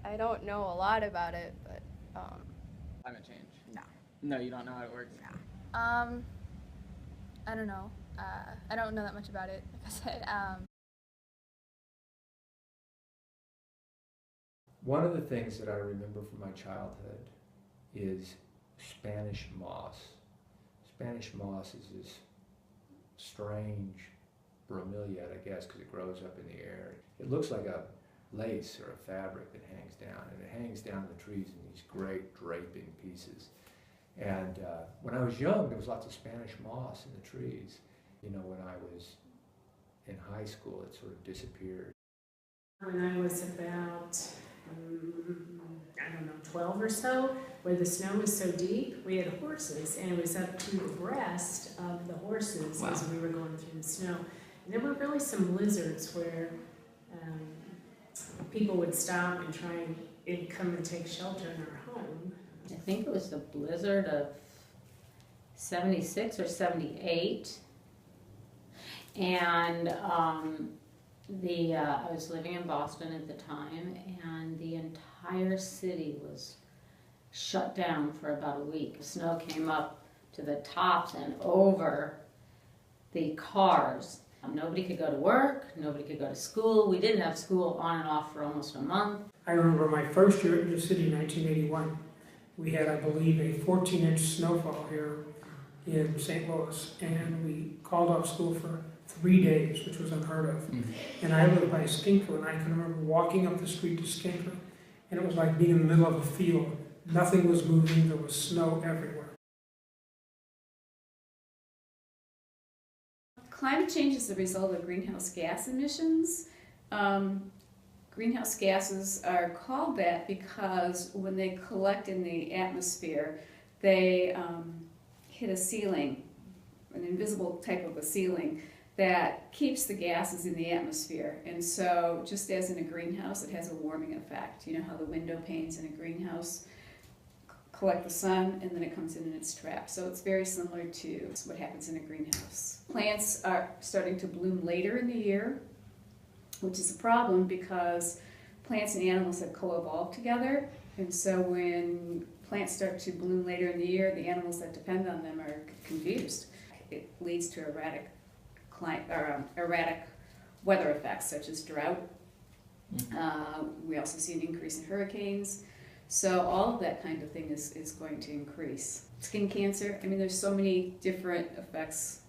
I don't know a lot about it, but Climate change? No. No, you don't know how it works? No. I don't know. I don't know that much about it, like I said. One of the things that I remember from my childhood is Spanish moss. Spanish moss is this strange bromeliad, I guess, because it grows up in the air. It looks like a lace or a fabric that hangs down, and it hangs down the trees in these great draping pieces. And when I was young, there was lots of Spanish moss in the trees. You know, when I was in high school, it sort of disappeared. When I was about, 12 or so, where the snow was so deep, we had horses, and it was up to the breast of the horses as we were going through the snow. And there were really some blizzards where people would stop and try and come and take shelter in our home. I think it was the blizzard of 76 or 78. And I was living in Boston at the time, and the entire city was shut down for about a week. Snow came up to the tops and over the cars. Nobody could go to work, nobody could go to school. We didn't have school on and off for almost a month. I remember my first year in the city, 1981. We had, I believe, a 14-inch snowfall here in St. Louis, and we called off school for 3 days, which was unheard of. And I lived by Skinker, and I can remember walking up the street to Skinker, and it was like being in the middle of a field. Nothing was moving, there was snow everywhere. Climate change is the result of greenhouse gas emissions. Greenhouse gases are called that because when they collect in the atmosphere, they hit a ceiling, an invisible type of a ceiling that keeps the gases in the atmosphere. And so just as in a greenhouse, it has a warming effect. You know how the window panes in a greenhouse collect the sun and then it comes in and it's trapped. So it's very similar to what happens in a greenhouse. Plants are starting to bloom later in the year, which is a problem because plants and animals have co-evolved together. And so when plants start to bloom later in the year, the animals that depend on them are confused. It leads to erratic weather effects such as drought. We also see an increase in hurricanes. So all of that kind of thing is going to increase. Skin cancer, I mean, there's so many different effects.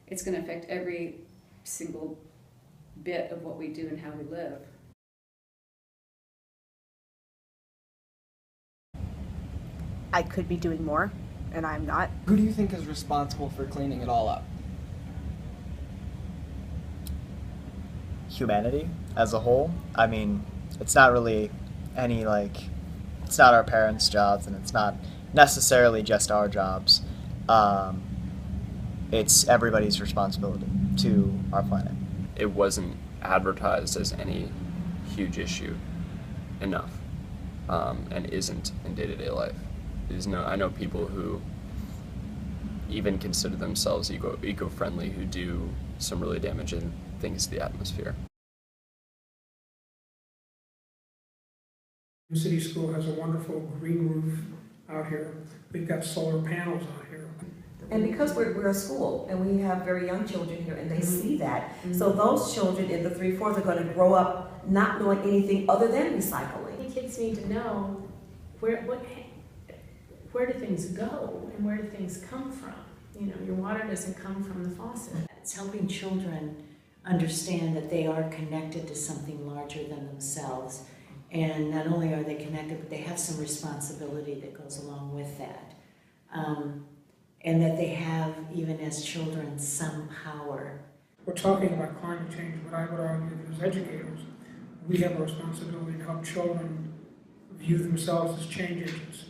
It's going to affect every single bit of what we do and how we live. I could be doing more, and I'm not. Who do you think is responsible for cleaning it all up? Humanity as a whole. I mean, it's not really any it's not our parents' jobs, and it's not necessarily just our jobs. It's everybody's responsibility to our planet. It wasn't advertised as any huge issue enough, and isn't in day-to-day life. I know people who even consider themselves eco-friendly who do some really damaging things to the atmosphere. The city school has a wonderful green roof out here. We've got solar panels out here. And because we're a school and we have very young children here and they see that, so those children in the 3/4 are going to grow up not knowing anything other than recycling. Kids need to know where do things go and where do things come from. You know, your water doesn't come from the faucet. It's helping children understand that they are connected to something larger than themselves. And not only are they connected, but they have some responsibility that goes along with that. And that they have, even as children, some power. We're talking about climate change, but I would argue that as educators, we have a responsibility to help children view themselves as change agents.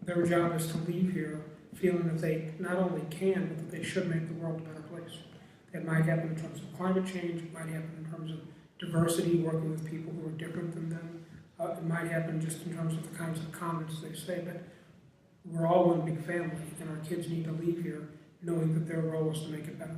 Their job is to leave here feeling that they not only can, but that they should make the world a better place. It might happen in terms of climate change, it might happen in terms of diversity, working with people who are different than them. It might happen just in terms of the kinds of comments they say, but we're all one big family, and our kids need to leave here knowing that their role is to make it better.